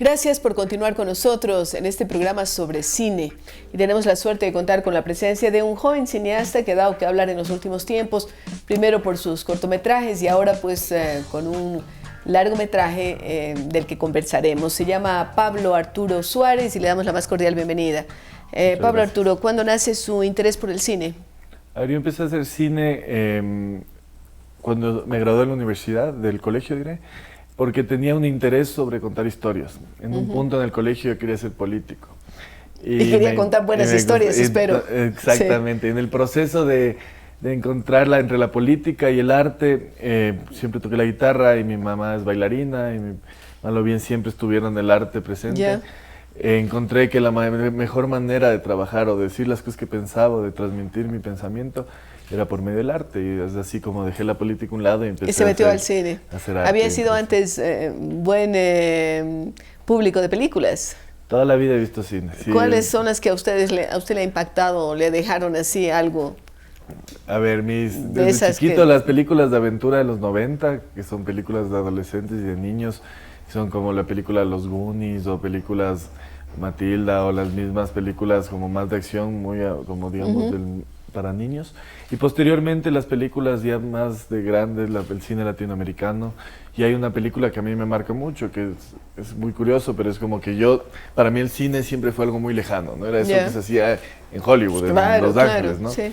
Gracias por continuar con nosotros en este programa sobre cine. Y tenemos la suerte de contar con la presencia de un joven cineasta que ha dado que hablar en los últimos tiempos, primero por sus cortometrajes y ahora pues con un largometraje del que conversaremos. Se llama Pablo Arturo Suárez y le damos la más cordial bienvenida. Pablo Arturo, ¿cuándo nace su interés por el cine? A ver, yo empecé a hacer cine cuando me gradué de la universidad, del colegio diré, porque tenía un interés sobre contar historias. En un punto en el colegio yo quería ser político. Y quería contar buenas historias, espero. Exactamente. Sí. En el proceso de encontrarla entre la política y el arte, siempre toqué la guitarra y mi mamá es bailarina y mal o bien siempre estuvieron el arte presente. Yeah. Encontré que la mejor manera de trabajar o de decir las cosas que pensaba o de transmitir mi pensamiento era por medio del arte, y es así como dejé la política a un lado y empecé y se metió al cine. A hacer arte. ¿Había sido antes buen público de películas? Toda la vida he visto cine. Sí. ¿Cuáles son las que a usted le ha impactado o le dejaron así algo? A ver, desde chiquito las películas de aventura de los 90, que son películas de adolescentes y de niños, son como la película Los Goonies o películas Matilda o las mismas películas como más de acción, muy como digamos para niños. Y posteriormente las películas ya más de grandes, el cine latinoamericano. Y hay una película que a mí me marca mucho, que es muy curioso, pero es como que para mí el cine siempre fue algo muy lejano, ¿no? Era eso que se hacía en Hollywood, en Los Ángeles, ¿no? Sí.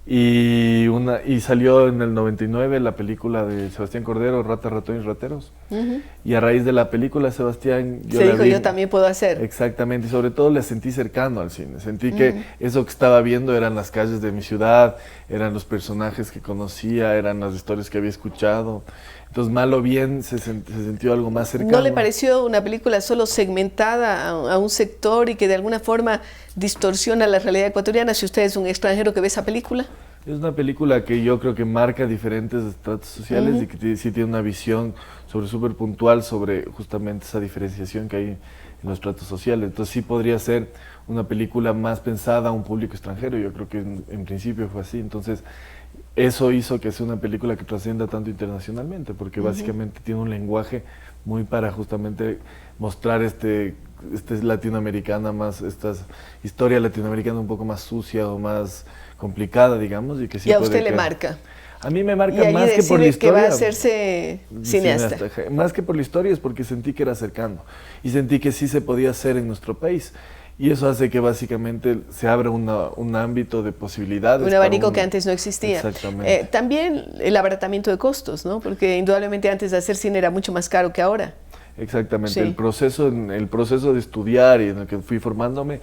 Y salió en el 99 la película de Sebastián Cordero, Rata, Ratón y Rateros. Y a raíz de la película, Sebastián... yo también puedo hacer. Exactamente, y sobre todo le sentí cercano al cine. Sentí que eso que estaba viendo eran las calles de mi ciudad, eran los personajes que conocía, eran las historias que había escuchado. Entonces, mal o bien, se sintió algo más cercano. ¿No le pareció una película solo segmentada a un sector y que de alguna forma distorsiona la realidad ecuatoriana si usted es un extranjero que ve esa película? Es una película que yo creo que marca diferentes estratos sociales y que sí tiene una visión súper puntual sobre justamente esa diferenciación que hay en los estratos sociales. Entonces sí podría ser una película más pensada a un público extranjero. Yo creo que en principio fue así. Entonces eso hizo que sea una película que trascienda tanto internacionalmente, porque básicamente tiene un lenguaje muy para justamente mostrar latinoamericana más, esta historia latinoamericana un poco más sucia o más complicada, digamos. Y que sí ¿Y a usted le marca? A mí me marca más que por la historia. Que va a hacerse cineasta. Más que por la historia es porque sentí que era cercano y sentí que sí se podía hacer en nuestro país. Y eso hace que básicamente se abra un ámbito de posibilidades. Un abanico que antes no existía. Exactamente. También el abaratamiento de costos, ¿no? Porque indudablemente antes de hacer cine era mucho más caro que ahora. Exactamente. Sí. El proceso de estudiar y en el que fui formándome,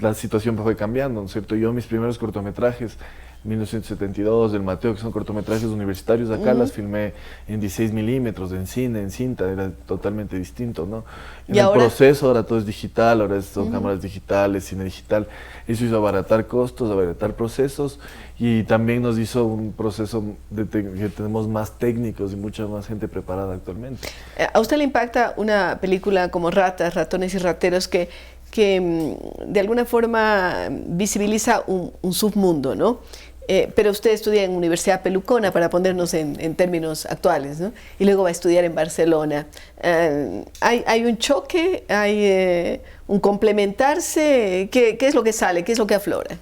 la situación fue cambiando, ¿no es cierto? Yo mis primeros cortometrajes, 1972, del Mateo, que son cortometrajes universitarios acá, las filmé en 16 milímetros, en cine, en cinta, era totalmente distinto, ¿no? En el proceso ahora todo es digital, ahora son cámaras digitales, cine digital. Eso hizo abaratar costos, abaratar procesos y también nos hizo un proceso que tenemos más técnicos y mucha más gente preparada actualmente. ¿A usted le impacta una película como Ratas, Ratones y Rateros que de alguna forma visibiliza un submundo, ¿no? Pero usted estudia en Universidad Pelucona, para ponernos en términos actuales, ¿no? Y luego va a estudiar en Barcelona. ¿Hay un choque? ¿Hay un complementarse? ¿Qué es lo que sale? ¿Qué es lo que aflora?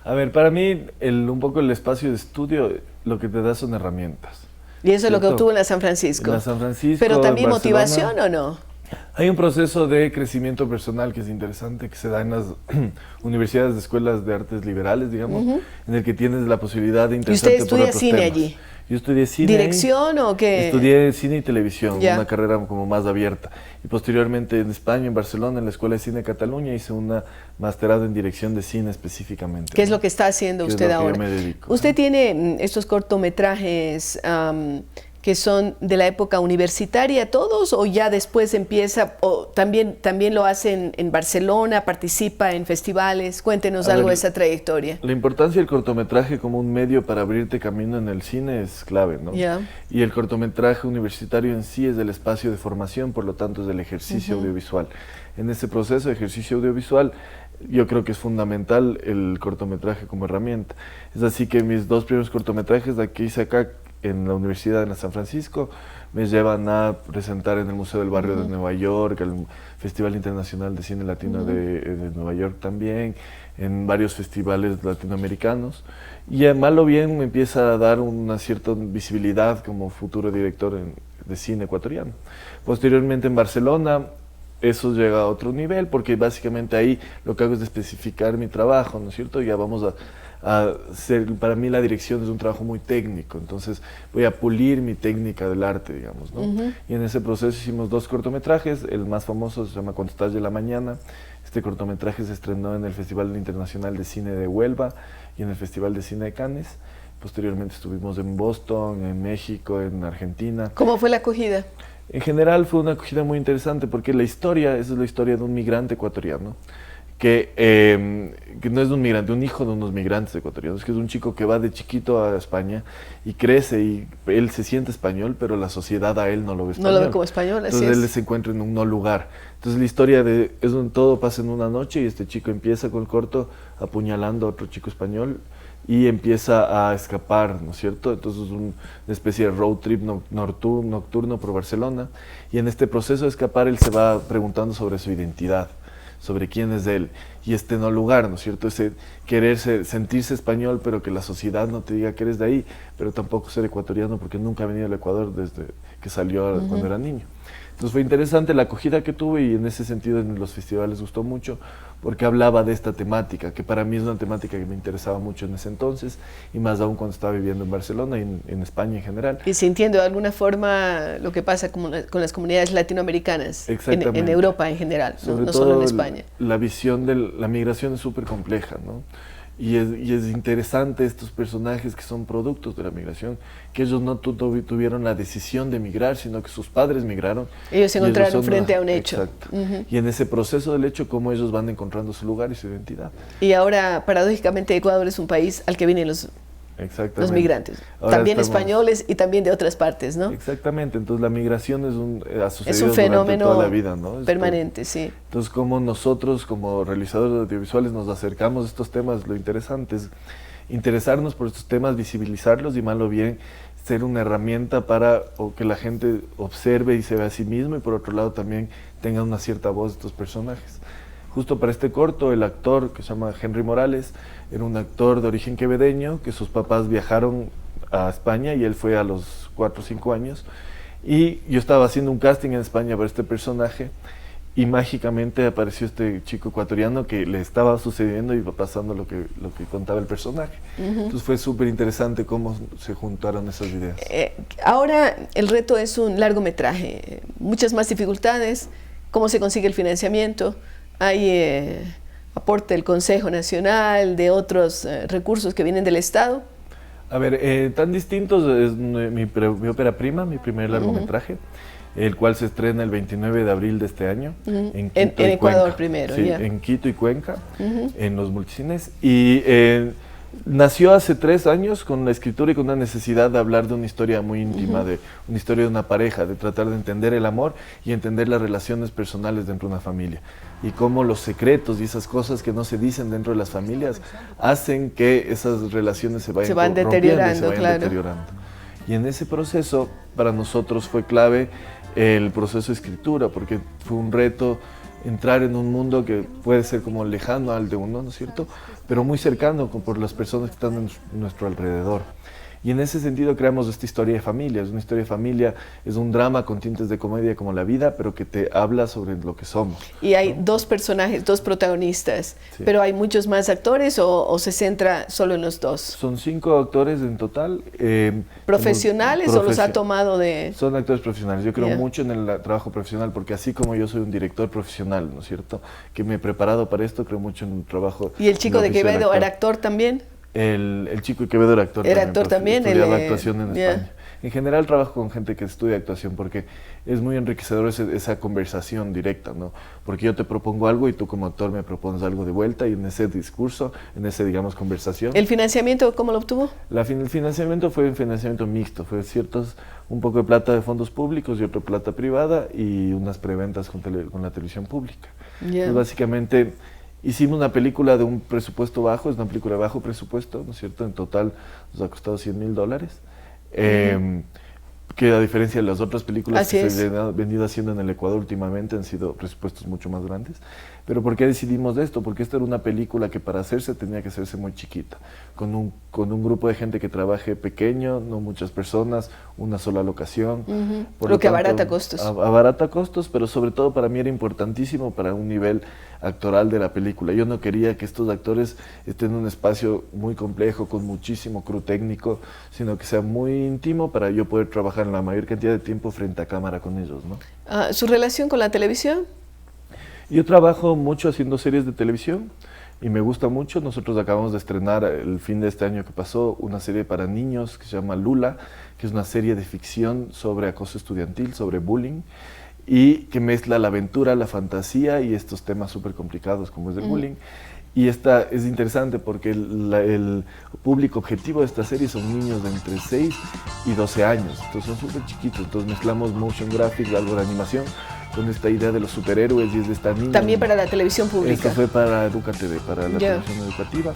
A ver, para mí un poco el espacio de estudio lo que te da son herramientas. ¿Y eso es lo que obtuvo en la San Francisco? En la San Francisco, ¿Pero también motivación o no? Hay un proceso de crecimiento personal que es interesante, que se da en las universidades de escuelas de artes liberales, digamos, en el que tienes la posibilidad de interesarte por otros temas. ¿Y usted estudia cine allí? Yo estudié cine. ¿Dirección o qué? Estudié cine y televisión, una carrera como más abierta. Y posteriormente en España, en Barcelona, en la Escuela de Cine de Cataluña, hice una masterado en dirección de cine específicamente. ¿Qué es lo que está haciendo usted ahora? Que yo me dedico. ¿Usted tiene estos cortometrajes que son de la época universitaria todos, o ya después empieza, o también lo hacen en Barcelona, participa en festivales? Cuéntenos algo de esa trayectoria. La importancia del cortometraje como un medio para abrirte camino en el cine es clave, ¿no? Y el cortometraje universitario en sí es el espacio de formación, por lo tanto es el ejercicio audiovisual. En ese proceso de ejercicio audiovisual yo creo que es fundamental el cortometraje como herramienta. Es así que mis dos primeros cortometrajes que hice acá en la Universidad de San Francisco, me llevan a presentar en el Museo del Barrio de Nueva York, el Festival Internacional de Cine Latino de Nueva York también, en varios festivales latinoamericanos. Y mal o bien me empieza a dar una cierta visibilidad como futuro director de cine ecuatoriano. Posteriormente en Barcelona, eso llega a otro nivel, porque básicamente ahí lo que hago es especificar mi trabajo, ¿no es cierto? Ya vamos a ser, para mí la dirección es un trabajo muy técnico, entonces voy a pulir mi técnica del arte, digamos, ¿no? Y en ese proceso hicimos 2 cortometrajes, el más famoso se llama Cuando estás de la mañana. Este cortometraje se estrenó en el Festival Internacional de Cine de Huelva y en el Festival de Cine de Cannes. Posteriormente estuvimos en Boston, en México, en Argentina. ¿Cómo fue la acogida? En general fue una acogida muy interesante porque la historia, esa es la historia de un migrante ecuatoriano, que no es un migrante, un hijo de unos migrantes ecuatorianos, que es un chico que va de chiquito a España y crece y él se siente español, pero la sociedad a él no lo ve español. No lo ve como español, así Entonces es. él se encuentra en un no lugar. Entonces la historia es donde todo pasa en una noche y este chico empieza con el corto apuñalando a otro chico español y empieza a escapar, ¿no es cierto? Entonces es una especie de road trip nocturno por Barcelona y en este proceso de escapar él se va preguntando sobre su identidad, sobre quién es él, y este no lugar, ¿no es cierto? Ese quererse, sentirse español, pero que la sociedad no te diga que eres de ahí, pero tampoco ser ecuatoriano, porque nunca ha venido al Ecuador desde que salió cuando era niño. Entonces fue interesante la acogida que tuve y en ese sentido en los festivales gustó mucho, porque hablaba de esta temática, que para mí es una temática que me interesaba mucho en ese entonces, y más aún cuando estaba viviendo en Barcelona y en España en general. Y sintiendo de alguna forma lo que pasa con las comunidades latinoamericanas en Europa en general, no solo en España. La visión de la migración es súper compleja, ¿no? Y es interesante estos personajes que son productos de la migración, que ellos no tuvieron la decisión de migrar, sino que sus padres migraron. Ellos se encontraron frente a un hecho. Exacto. Y en ese proceso del hecho, cómo ellos van encontrando su lugar y su identidad. Y ahora, paradójicamente, Ecuador es un país al que vienen los migrantes, ahora también españoles y también de otras partes, ¿no? Exactamente, entonces la migración es un fenómeno toda la vida, ¿no? permanente, sí. Entonces, como nosotros, como realizadores audiovisuales, nos acercamos a estos temas, lo interesante es interesarnos por estos temas, visibilizarlos y, mal o bien, ser una herramienta para que la gente observe y se vea a sí mismo y, por otro lado, también tenga una cierta voz de estos personajes. Justo para este corto, el actor, que se llama Henry Morales, era un actor de origen quevedeño, que sus papás viajaron a España y él fue a los 4 o 5 años. Y yo estaba haciendo un casting en España para este personaje y mágicamente apareció este chico ecuatoriano que le estaba sucediendo y iba pasando lo que contaba el personaje. Entonces fue súper interesante cómo se juntaron esas ideas. Ahora el reto es un largometraje, muchas más dificultades, cómo se consigue el financiamiento. Hay aporte del Consejo Nacional, de otros recursos que vienen del Estado. A ver, tan distintos es mi ópera prima, mi primer largometraje, el cual se estrena el 29 de abril de este año en Quito y Ecuador Cuenca. primero. Sí, en Quito y Cuenca, en los multicines. Y nació hace 3 años con la escritura y con una necesidad de hablar de una historia muy íntima, de una historia de una pareja, de tratar de entender el amor y entender las relaciones personales dentro de una familia. Y cómo los secretos y esas cosas que no se dicen dentro de las familias hacen que esas relaciones se vayan deteriorando, deteriorando. Y en ese proceso, para nosotros fue clave el proceso de escritura, porque fue un reto entrar en un mundo que puede ser como lejano al de uno, ¿no es cierto? Pero muy cercano por las personas que están en nuestro alrededor. Y en ese sentido creamos esta historia de familia. Una historia de familia es un drama con tintes de comedia como la vida, pero que te habla sobre lo que somos. Y hay 2 personajes, 2 protagonistas, sí. ¿Pero hay muchos más actores o se centra solo en los 2? Son 5 actores en total. ¿Profesionales o los ha tomado de...? Son actores profesionales. Yo creo mucho en el trabajo profesional, porque así como yo soy un director profesional, ¿no es cierto?, que me he preparado para esto, creo mucho en el trabajo. ¿Y el chico de Quevedo era actor también? El chico de Quevedo era actor. ¿Era actor también? Estudiaba actuación en España. En general trabajo con gente que estudia actuación porque es muy enriquecedor esa conversación directa, ¿no? Porque yo te propongo algo y tú como actor me propones algo de vuelta y en ese discurso, en ese, digamos, conversación. ¿El financiamiento cómo lo obtuvo? El financiamiento fue un financiamiento mixto, fue un poco de plata de fondos públicos y otra plata privada y unas preventas con la televisión pública. Entonces, básicamente, hicimos una película de un presupuesto bajo, es una película de bajo presupuesto, ¿no es cierto? En total nos ha costado $100,000. que a diferencia de las otras películas Así que es. se han venido haciendo en el Ecuador últimamente han sido presupuestos mucho más grandes. Pero ¿por qué decidimos de esto? Porque esta era una película que para hacerse tenía que hacerse muy chiquita, con un grupo de gente que trabaje pequeño, no muchas personas, una sola locación. Lo que abarata costos. Abarata costos, pero sobre todo para mí era importantísimo para un nivel actoral de la película. Yo no quería que estos actores estén en un espacio muy complejo, con muchísimo crew técnico, sino que sea muy íntimo para yo poder trabajar en la mayor cantidad de tiempo frente a cámara con ellos, ¿no? ¿Su relación con la televisión? Yo trabajo mucho haciendo series de televisión y me gusta mucho. Nosotros acabamos de estrenar el fin de este año que pasó una serie para niños que se llama Lula, que es una serie de ficción sobre acoso estudiantil, sobre bullying, y que mezcla la aventura, la fantasía y estos temas súper complicados como es el bullying. Y esta es interesante porque el público objetivo de esta serie son niños de entre 6 y 12 años, entonces son súper chiquitos. Entonces mezclamos motion graphics, algo de animación, con esta idea de los superhéroes y es de esta niña. También para la televisión pública. Esto fue para EducaTV, para la televisión educativa.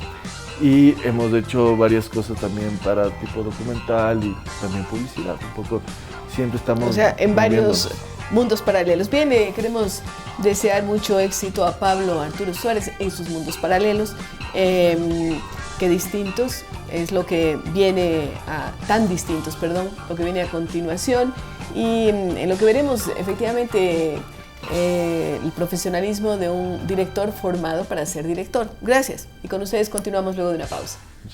Y hemos hecho varias cosas también para tipo documental y también publicidad. Un poco siempre estamos... O sea, en varios mundos paralelos. Bien, queremos desear mucho éxito a Pablo Arturo Suárez en sus mundos paralelos. Que distintos es lo que viene tan distintos, perdón, lo que viene a continuación. Y en lo que veremos efectivamente el profesionalismo de un director formado para ser director. Gracias. Y con ustedes continuamos luego de una pausa.